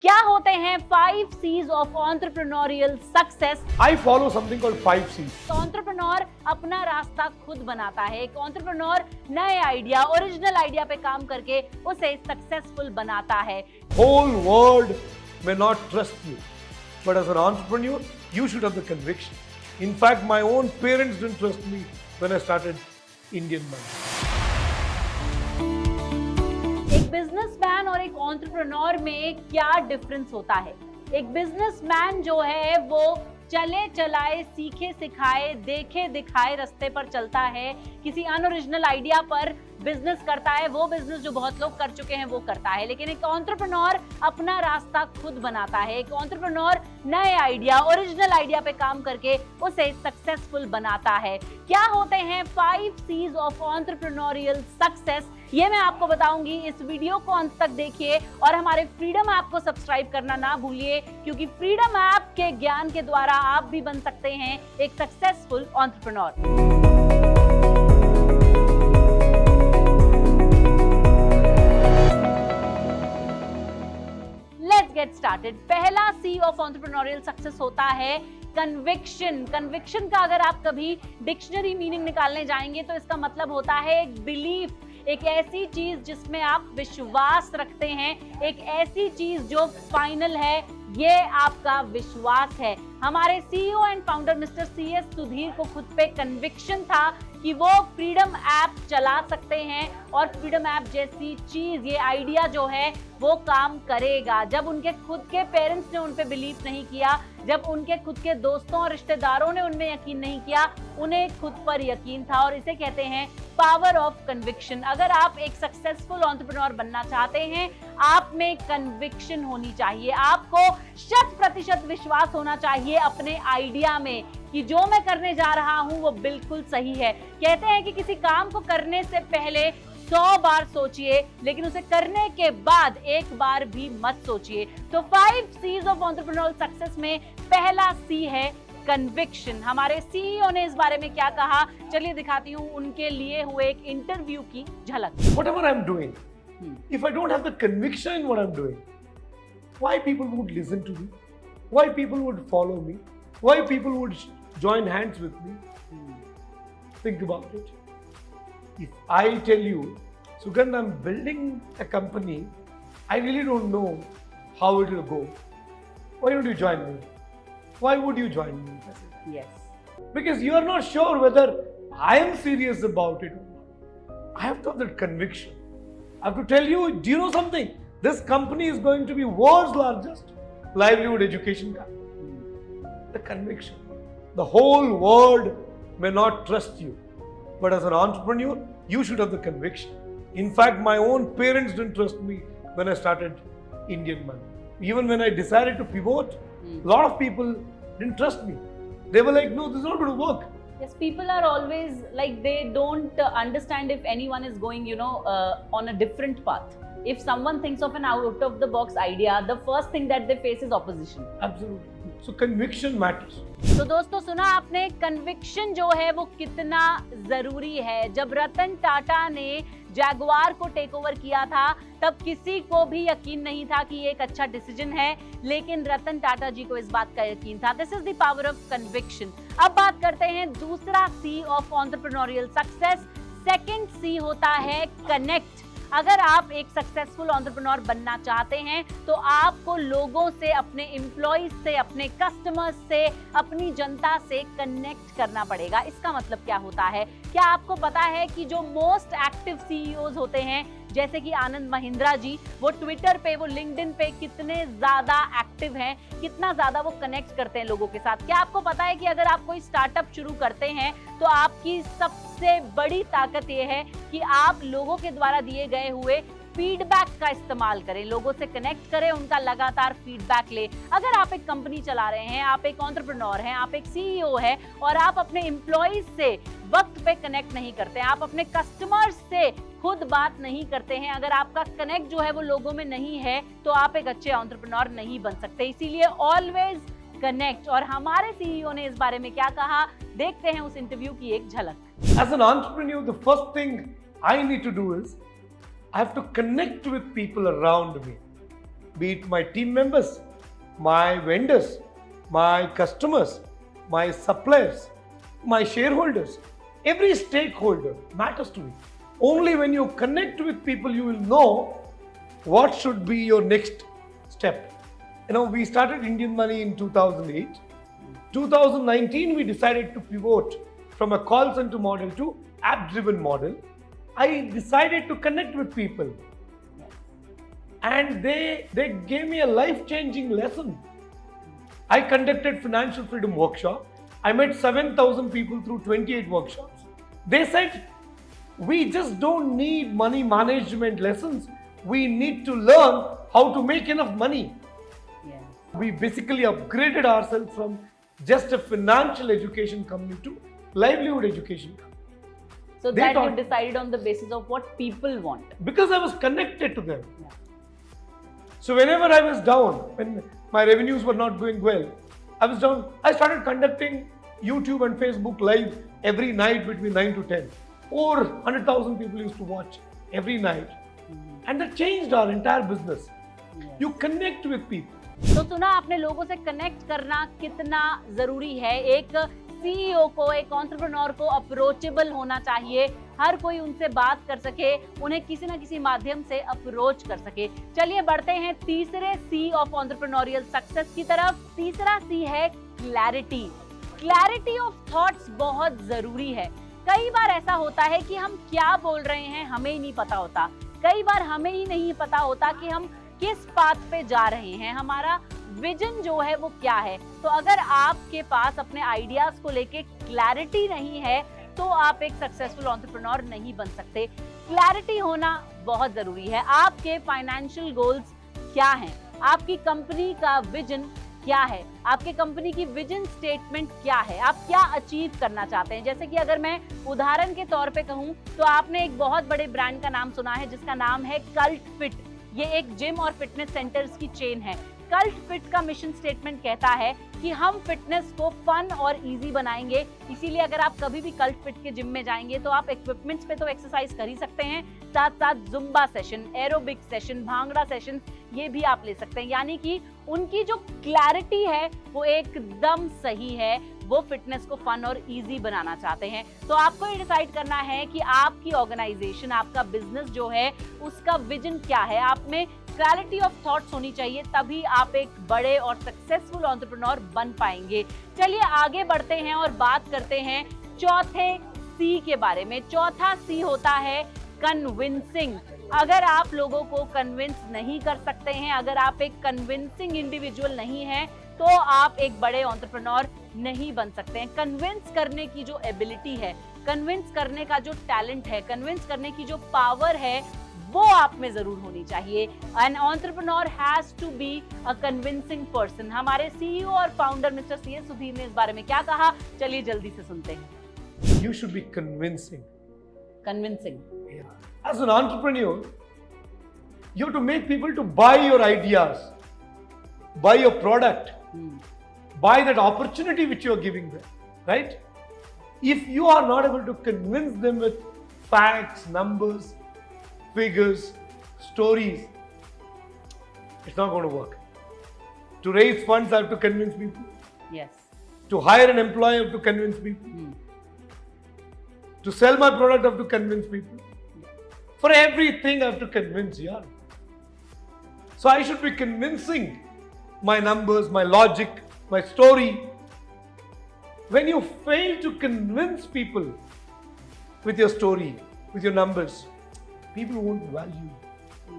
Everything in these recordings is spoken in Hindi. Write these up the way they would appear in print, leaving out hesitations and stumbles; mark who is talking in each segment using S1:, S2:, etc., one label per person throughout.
S1: क्या होते हैं 5 C's of entrepreneurial success?
S2: I follow something called 5 C's.
S1: Entrepreneur अपना रास्ता खुद बनाता है। एक एंटरप्रेन्योर नए आइडिया, ओरिजिनल आइडिया पे काम करके उसे सक्सेसफुल बनाता है।
S2: Whole world may not trust you, but as an entrepreneur, you should have the conviction. In fact, my own parents didn't trust me when I started Indian Money.
S1: एक बिजनेसमैन और एक एंटरप्रेन्योर में क्या डिफरेंस होता है? एक बिजनेसमैन जो है वो चले चलाए, सीखे सिखाए, देखे दिखाए रास्ते पर चलता है, किसी अनओरिजिनल आइडिया पर बिजनेस करता है। वो बिजनेस जो बहुत लोग कर चुके हैं वो करता है। लेकिन एक एंटरप्रेन्योर अपना रास्ता खुद बनाता है। एक एंटरप्रेन्योर नए आइडिया, ओरिजिनल आइडिया पे काम करके उसे सक्सेसफुल बनाता है। क्या होते हैं 5 C's ऑफ एंटरप्रेन्योरियल सक्सेस? ये मैं आपको बताऊंगी। इस वीडियो को अंत तक देखिए और हमारे फ्रीडम ऐप को सब्सक्राइब करना ना भूलिए, क्योंकि फ्रीडम ऐप के ज्ञान के द्वारा आप भी बन सकते हैं एक successful entrepreneur. Let's get started. पहला सी ऑफ एंटरप्रेन्योरियल सक्सेस होता है कन्विक्शन। कन्विक्शन का अगर आप कभी डिक्शनरी मीनिंग निकालने जाएंगे तो इसका मतलब होता है एक बिलीफ, एक ऐसी चीज जिसमें आप विश्वास रखते हैं, एक ऐसी चीज जो फाइनल है, ये आपका विश्वास है। हमारे CEO and founder mister CS Sudhir को खुद पे कन्विक्शन था कि वो फ्रीडम ऐप चला सकते हैं और फ्रीडम ऐप जैसी चीज, ये आइडिया जो है वो काम करेगा। जब उनके खुद के पेरेंट्स ने उन पे बिलीव नहीं किया, जब उनके खुद के दोस्तों और रिश्तेदारों ने उनमें यकीन नहीं किया, उन्हें खुद पर यकीन था और इसे कहते हैं पावर ऑफ कन्विक्शन। अगर आप एक सक्सेसफुल एंटरप्रेन्योर बनना चाहते हैं, आप में कन्विक्शन होनी चाहिए। आपको 100% विश्वास होना चाहिए अपने आइडिया में कि जो मैं करने जा रहा हूं वो बिल्कुल सही है। कहते हैं कि किसी काम को करने से पहले 100 बार सोचिए, लेकिन उसे करने के बाद एक बार भी मत सोचिए। तो 5 C's ऑफ एंटरप्रेन्योरियल सक्सेस में पहला C है कन्विक्शन। हमारे सीईओ ने इस बारे में क्या कहा, चलिए दिखाती हूँ उनके लिए हुए एक इंटरव्यू की झलक।
S2: Whatever I'm doing, if I don't have the conviction in what I'm doing, why people would listen to me? Why people would follow me? Why people would join hands with me? Think about it. If I tell you, Sugandh, I'm building a company, I really don't know how it will go. Why don't you join me? Why would you join me?
S1: Yes.
S2: Because you are not sure whether I am serious about it or not. I have to have that conviction. I have to tell you, do you know something? This company is going to be world's largest livelihood education company. The conviction. The whole world may not trust you, but as an entrepreneur, you should have the conviction. In fact, my own parents didn't trust me when I started Indian Money. Even when I decided to pivot, a lot of people didn't trust me. They were like, no, this is not going to work.
S1: Yes, people are always like, they don't understand if anyone is going, on a different path. If someone thinks of an out of the box idea, the first thing that they face is opposition.
S2: Absolutely. So conviction matters.
S1: तो दोस्तों, सुना आपने कन्विक्शन जो है वो कितना जरूरी है। जब रतन टाटा ने जैगुआर को टेक ओवर किया था तब किसी को भी यकीन नहीं था कि ये एक अच्छा डिसीजन है, लेकिन रतन टाटा जी को इस बात का यकीन था। This is the power of conviction. अब बात करते हैं दूसरा C of entrepreneurial success. Second C होता है कनेक्ट। अगर आप एक सक्सेसफुल एंटरप्रेन्योर बनना चाहते हैं तो आपको लोगों से, अपने एम्प्लॉइज से, अपने कस्टमर्स से, अपनी जनता से कनेक्ट करना पड़ेगा। इसका मतलब क्या होता है? क्या आपको पता है कि जो मोस्ट एक्टिव CEOs होते हैं, जैसे कि आनंद महिंद्रा जी, वो ट्विटर पे, वो लिंक्डइन पे कितने ज्यादा एक्टिव हैं, कितना ज्यादा वो कनेक्ट करते हैं लोगों के साथ। क्या आपको पता है कि अगर आप कोई स्टार्टअप शुरू करते हैं तो आपकी सबसे बड़ी ताकत ये है कि आप लोगों के द्वारा दिए गए हुए फीडबैक का इस्तेमाल करें, लोगों से कनेक्ट करें, उनका लगातार फीडबैक ले। अगर आप एक कंपनी चला रहे हैं, आप एक एंटरप्रेन्योर हैं, आप एक सीईओ हैं और आप अपने एम्प्लॉइज से वक्त पे कनेक्ट नहीं करते हैं, आप अपने कस्टमर्स से खुद बात नहीं करते हैं, अगर आपका कनेक्ट जो है वो लोगों में नहीं है, तो आप एक अच्छे एंटरप्रेन्योर नहीं बन सकते। इसीलिए ऑलवेज कनेक्ट। और हमारे सीईओ ने इस बारे में क्या कहा, देखते हैं उस इंटरव्यू की एक झलक।
S2: As an entrepreneur, the first thing I need to do is I have to connect with people around me. be it my team members, my vendors, my customers, my suppliers, my shareholders, every stakeholder matters to me. Only when you connect with people, you will know what should be your next step. We started Indian Money in 2008. 2019, we decided to pivot from a call center model to app-driven model. I decided to connect with people. And they gave me a life-changing lesson. I conducted financial freedom workshop. I met 7,000 people through 28 workshops. They said, we just don't need money management lessons. We need to learn how to make enough money.
S1: Yes.
S2: We basically upgraded ourselves from just a financial education company to livelihood education company.
S1: So
S2: They
S1: that you
S2: thought-
S1: decided on the basis of what people want.
S2: Because I was connected to them.
S1: Yeah.
S2: So whenever I was down, when my revenues were not going well, I was down, I started conducting YouTube and Facebook live every night between 9 to 10. Over 100,000 people used to watch every night. And that changed our entire business.
S1: Yes.
S2: You connect with people.
S1: तो सुना आपने, लोगों से कनेक्ट करना कितना जरूरी है। एक सीईओ को, एक एंटरप्रेन्योर को अप्रोचेबल होना चाहिए, हर कोई उनसे बात कर सके, उन्हें किसी ना किसी माध्यम से अप्रोच कर सके। चलिए बढ़ते हैं तीसरे सी ऑफ एंटरप्रेन्योरियल सक्सेस की तरफ। तीसरा सी है क्लैरिटी। क्लैरिटी ऑफ थॉट्स बहुत जरूरी है। कई बार ऐसा होता है कि हम क्या बोल रहे हैं हमें ही नहीं पता होता, कई बार हमें ही नहीं पता होता कि हम किस पाथ पे जा रहे हैं, हमारा विजन जो है वो क्या है। तो अगर आपके पास अपने आइडियाज को लेके क्लैरिटी नहीं है तो आप एक सक्सेसफुल एंटरप्रेन्योर नहीं बन सकते। क्लैरिटी होना बहुत जरूरी है। आपके फाइनेंशियल गोल्स क्या हैं, आपकी कंपनी का विजन क्या है, आपके कंपनी की विजन स्टेटमेंट क्या है, आप क्या अचीव करना चाहते हैं। जैसे कि अगर मैं उदाहरण के तौर पे कहूं तो आपने एक बहुत बड़े ब्रांड का नाम सुना है जिसका नाम है कल्ट फिट। ये एक जिम और फिटनेस सेंटर्स की चेन है। कल्ट फिट का मिशन स्टेटमेंट कहता है कि हम फिटनेस को फन और इजी बनाएंगे। इसीलिए अगर आप कभी भी कल्ट फिट के जिम में जाएंगे तो आप इक्विपमेंट्स पे तो एक्सरसाइज कर ही सकते हैं, साथ साथ Zumba session, aerobic session, bhangra session ये भी आप ले सकते हैं। यानी कि उनकी जो क्लैरिटी है वो एकदम सही है, वो फिटनेस को फन और इजी बनाना चाहते हैं। तो आपको ये डिसाइड करना है कि आपकी ऑर्गेनाइजेशन, आपका बिजनेस जो है उसका विजन क्या है। आप में क्लैरिटी ऑफ थॉट्स होनी चाहिए, तभी आप एक बड़े और सक्सेसफुल एंटरप्रेन्योर बन पाएंगे। चलिए आगे बढ़ते हैं और बात करते हैं चौथे सी के बारे में। चौथा सी होता है कन्विंसिंग। अगर आप लोगों को कन्विंस नहीं कर सकते हैं, अगर आप एक कन्विंसिंग इंडिविजुअल नहीं हैं, तो आप एक बड़े एंटरप्रेन्योर नहीं बन सकते हैं। कन्विंस करने की जो एबिलिटी है, कन्विंस करने का जो टैलेंट है, कन्विंस करने की जो पावर है, वो आप में जरूर होनी चाहिए। An entrepreneur has to be a convincing person. हमारे सीईओ और फाउंडर मिस्टर सीएस सुधीर ने इस बारे में क्या कहा, चलिए जल्दी से सुनते हैं।
S2: You should be convincing.
S1: Convincing.
S2: Yeah. As an entrepreneur, you have to make people to buy your ideas, buy your product, buy that opportunity which you are giving them, right? If you are not able to convince them with facts, numbers, figures, stories, it's not going to work. To raise funds, I have to convince people.
S1: Yes.
S2: To hire an employee, I have to convince people. To sell my product, I have to convince people. For everything, I have to convince, yeah. So I should be convincing my numbers, my logic, my story. When you fail to convince people with your story, with your numbers, people won't value you.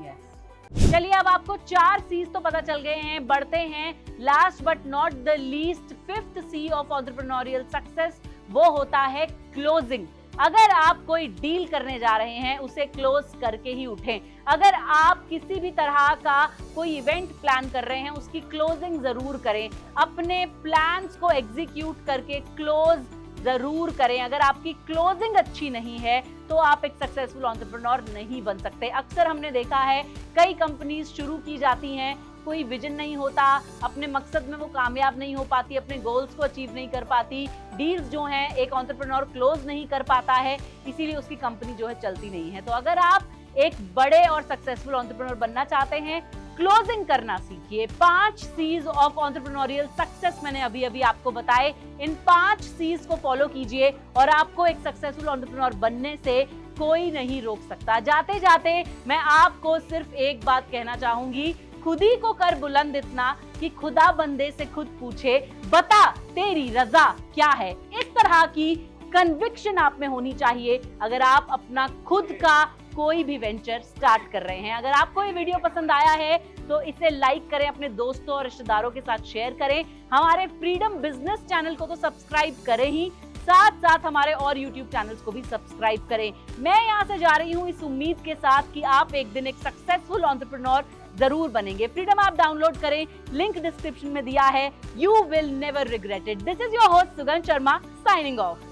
S1: Yes. चलिए अब आपको 4 सीज तो पता चल गए हैं। बढ़ते हैं last but not the least, fifth C of entrepreneurial success, वो होता है क्लोजिंग। अगर आप कोई डील करने जा रहे हैं उसे क्लोज करके ही उठें। अगर आप किसी भी तरह का कोई इवेंट प्लान कर रहे हैं उसकी क्लोजिंग जरूर करें। अपने प्लान्स को एग्जीक्यूट करके क्लोज जरूर करें। अगर आपकी क्लोजिंग अच्छी नहीं है तो आप एक सक्सेसफुल एंटरप्रेन्योर नहीं बन सकते। अक्सर हमने देखा है कई कंपनीज शुरू की जाती हैं, कोई विजन नहीं होता, अपने मकसद में वो कामयाब नहीं हो पाती, अपने गोल्स को अचीव नहीं कर पाती, डील्स जो हैं एक एंटरप्रेन्योर क्लोज नहीं कर पाता है, इसीलिए उसकी कंपनी जो है चलती नहीं है। तो अगर आप एक बड़े और सक्सेसफुल एंटरप्रेन्योर बनना चाहते हैं क्लोजिंग करना सीखिए। 5 C's ऑफ एंटरप्रेन्योरियल सक्सेस मैंने अभी अभी आपको बताए। इन 5 C's को फॉलो कीजिए और आपको एक सक्सेसफुल एंटरप्रेन्योर बनने से कोई नहीं रोक सकता। जाते जाते मैं आपको सिर्फ एक बात कहना चाहूंगी, खुद ही को कर बुलंद इतना कि खुदा बंदे से खुद पूछे, बता तेरी रजा क्या है। इस तरह की कन्विक्शन आप में होनी चाहिए अगर आप अपना खुद का कोई भी वेंचर स्टार्ट कर रहे हैं। अगर आपको ये वीडियो पसंद आया है तो इसे लाइक करें, अपने दोस्तों और रिश्तेदारों के साथ शेयर करें। हमारे फ्रीडम बिजनेस चैनल को तो सब्सक्राइब करें ही, साथ साथ हमारे और यूट्यूब चैनल्स को भी सब्सक्राइब करें। मैं यहाँ से जा रही हूँ इस उम्मीद के साथ कि आप एक दिन एक सक्सेसफुल एंटरप्रेन्योर जरूर बनेंगे। फ्रीडम ऐप डाउनलोड करें, लिंक डिस्क्रिप्शन में दिया है। You will never regret it. This is your host सुगंध शर्मा साइनिंग ऑफ।